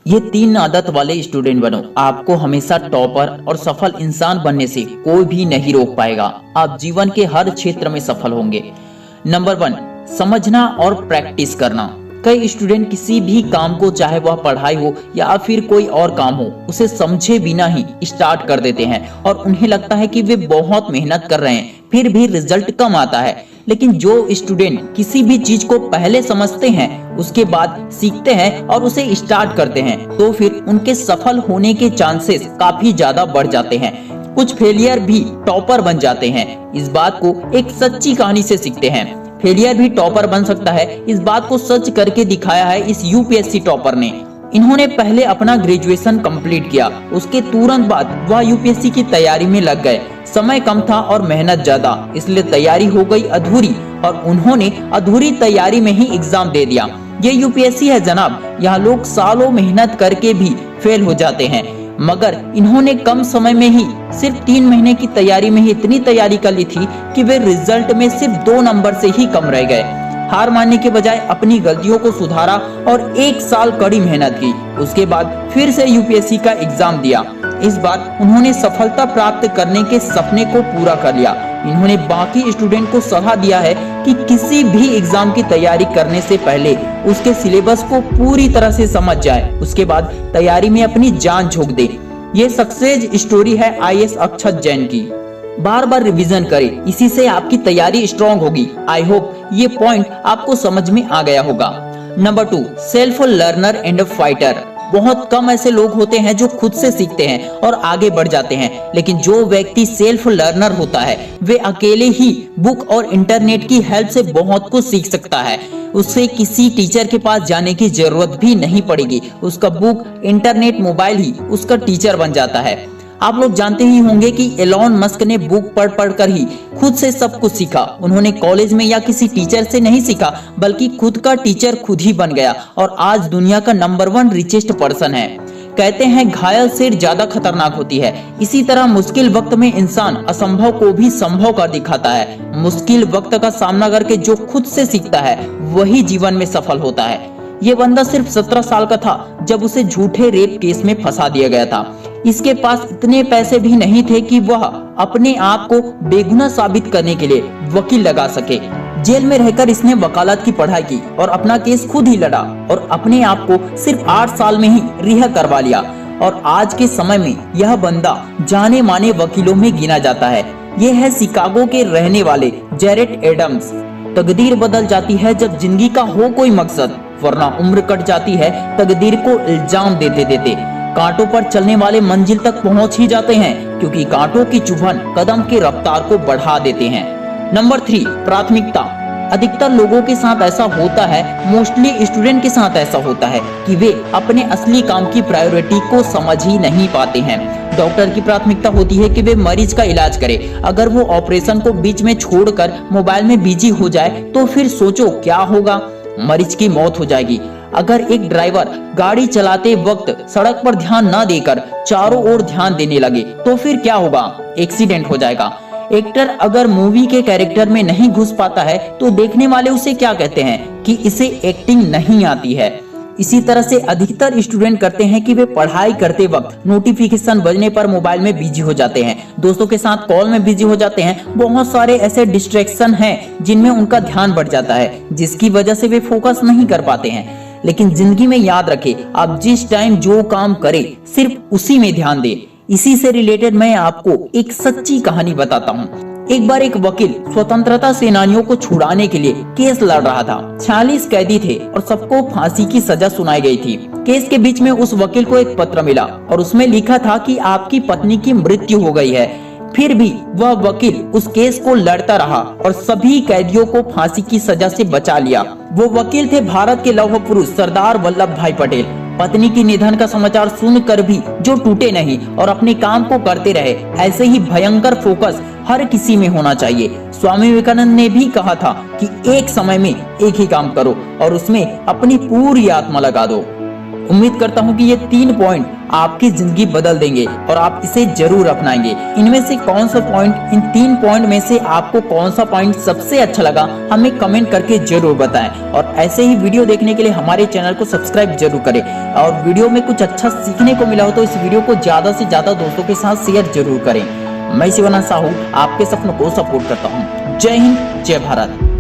ये 3 आदत वाले स्टूडेंट बनो। आपको हमेशा टॉपर और सफल इंसान बनने से कोई भी नहीं रोक पाएगा। आप जीवन के हर क्षेत्र में सफल होंगे। नंबर 1, समझना और प्रैक्टिस करना। कई स्टूडेंट किसी भी काम को, चाहे वह पढ़ाई हो या फिर कोई और काम हो, उसे समझे बिना ही स्टार्ट कर देते हैं और उन्हें लगता है कि वे बहुत मेहनत कर रहे हैं, फिर भी रिजल्ट कम आता है। लेकिन जो स्टूडेंट किसी भी चीज को पहले समझते हैं, उसके बाद सीखते हैं और उसे स्टार्ट करते हैं, तो फिर उनके सफल होने के चांसेस काफी ज्यादा बढ़ जाते हैं। कुछ फेलियर भी टॉपर बन जाते हैं। इस बात को एक सच्ची कहानी से सीखते हैं। फेलियर भी टॉपर बन सकता है, इस बात को सच करके दिखाया है इस यूपीएससी टॉपर ने। इन्होंने पहले अपना ग्रेजुएशन कंप्लीट किया, उसके तुरंत बाद वह यूपीएससी की तैयारी में लग गए। समय कम था और मेहनत ज्यादा, इसलिए तैयारी हो गई अधूरी और उन्होंने अधूरी तैयारी में ही एग्जाम दे दिया। ये यूपीएससी है जनाब, यहाँ लोग सालों मेहनत करके भी फेल हो जाते हैं, मगर इन्होंने कम समय में ही सिर्फ 3 महीने की तैयारी में ही इतनी तैयारी कर ली थी कि वे रिजल्ट में सिर्फ 2 नंबर से ही कम रह गए। हार मानने के बजाय अपनी गलतियों को सुधारा और 1 साल कड़ी मेहनत की। उसके बाद फिर से यूपीएससी का एग्जाम दिया। इस बार उन्होंने सफलता प्राप्त करने के सपने को पूरा कर लिया। इन्होंने बाकी स्टूडेंट को सलाह दिया है कि किसी भी एग्जाम की तैयारी करने से पहले उसके सिलेबस को पूरी तरह से समझ जाए, उसके बाद तैयारी में अपनी जान झोंक दे। ये सक्सेस स्टोरी है आईएएस अक्षत जैन की। बार बार रिवीजन करें, इसी से आपकी तैयारी स्ट्रांग होगी। आई होप ये पॉइंट आपको समझ में आ गया होगा। Number 2, self learner and fighter. बहुत कम ऐसे लोग होते हैं जो खुद से सीखते हैं और आगे बढ़ जाते हैं, लेकिन जो व्यक्ति सेल्फ लर्नर होता है वे अकेले ही बुक और इंटरनेट की हेल्प से बहुत कुछ सीख सकता है। उसे किसी टीचर के पास जाने की जरूरत भी नहीं पड़ेगी। उसका बुक, इंटरनेट, मोबाइल ही उसका टीचर बन जाता है। आप लोग जानते ही होंगे कि एलॉन मस्क ने बुक पढ़ कर ही खुद से सब कुछ सीखा। उन्होंने कॉलेज में या किसी टीचर से नहीं सीखा, बल्कि खुद का टीचर खुद ही बन गया और आज दुनिया का नंबर 1 रिचेस्ट पर्सन है। कहते हैं घायल सिर ज्यादा खतरनाक होती है। इसी तरह मुश्किल वक्त में इंसान असंभव को भी संभव कर दिखाता है। मुश्किल वक्त का सामना करके जो खुद से सीखता है वही जीवन में सफल होता है। ये बंदा सिर्फ 17 साल का था जब उसे झूठे रेप केस में फंसा दिया गया था। इसके पास इतने पैसे भी नहीं थे कि वह अपने आप को बेगुनाह साबित करने के लिए वकील लगा सके। जेल में रहकर इसने वकालत की पढ़ाई की और अपना केस खुद ही लड़ा और अपने आप को सिर्फ 8 साल में ही रिहा करवा लिया। और आज के समय में यह बंदा जाने माने वकीलों में गिना जाता है। यह है शिकागो के रहने वाले जैरेट एडम्स। तकदीर बदल जाती है जब जिंदगी का हो कोई मकसद, वरना उम्र कट जाती है तकदीर को इल्जाम देते देते। कांटों पर चलने वाले मंजिल तक पहुंच ही जाते हैं, क्योंकि कांटों की चुभन कदम की रफ्तार को बढ़ा देते हैं। नंबर 3, प्राथमिकता। अधिकतर लोगों के साथ ऐसा होता है, मोस्टली स्टूडेंट के साथ ऐसा होता है कि वे अपने असली काम की प्रायोरिटी को समझ ही नहीं पाते हैं। डॉक्टर की प्राथमिकता होती है कि वे मरीज का इलाज करे। अगर वो ऑपरेशन को बीच में छोड़कर मोबाइल में बिजी हो जाए तो फिर सोचो क्या होगा, मरीज की मौत हो जाएगी। अगर एक ड्राइवर गाड़ी चलाते वक्त सड़क पर ध्यान न देकर चारों ओर ध्यान देने लगे तो फिर क्या होगा, एक्सीडेंट हो जाएगा। एक्टर अगर मूवी के कैरेक्टर में नहीं घुस पाता है तो देखने वाले उसे क्या कहते हैं कि इसे एक्टिंग नहीं आती है। इसी तरह से अधिकतर स्टूडेंट करते हैं कि वे पढ़ाई करते वक्त नोटिफिकेशन बजने पर मोबाइल में बिजी हो जाते हैं, दोस्तों के साथ कॉल में बिजी हो जाते हैं। बहुत सारे ऐसे डिस्ट्रैक्शन हैं जिनमें उनका ध्यान बढ़ जाता है, जिसकी वजह से वे फोकस नहीं कर पाते हैं। लेकिन जिंदगी में याद रखें, आप जिस टाइम जो काम करें सिर्फ उसी में ध्यान दें। इसी से रिलेटेड मैं आपको एक सच्ची कहानी बताता हूँ। एक बार एक वकील स्वतंत्रता सेनानियों को छुड़ाने के लिए केस लड़ रहा था। 46 कैदी थे और सबको फांसी की सजा सुनाई गई थी। केस के बीच में उस वकील को एक पत्र मिला और उसमें लिखा था कि आपकी पत्नी की मृत्यु हो गई है। फिर भी वह वकील उस केस को लड़ता रहा और सभी कैदियों को फांसी की सजा से बचा लिया। वो वकील थे भारत के लौह पुरुष सरदार वल्लभ भाई पटेल। पत्नी की निधन का समाचार सुनकर भी जो टूटे नहीं और अपने काम को करते रहे। ऐसे ही भयंकर फोकस हर किसी में होना चाहिए। स्वामी विवेकानंद ने भी कहा था कि एक समय में एक ही काम करो और उसमें अपनी पूरी आत्मा लगा दो। उम्मीद करता हूँ कि ये 3 पॉइंट आपकी जिंदगी बदल देंगे और आप इसे जरूर अपनाएंगे। इनमें से कौन सा पॉइंट, इन 3 पॉइंट में से आपको कौन सा पॉइंट सबसे अच्छा लगा, हमें कमेंट करके जरूर बताएं। और ऐसे ही वीडियो देखने के लिए हमारे चैनल को सब्सक्राइब जरूर करें। और वीडियो में कुछ अच्छा सीखने को मिला हो तो इस वीडियो को ज्यादा से ज्यादा दोस्तों के साथ शेयर जरूर करें। मैं शिवानंद साहू आपके सपनों को सपोर्ट करता हूँ। जय हिंद, जय भारत।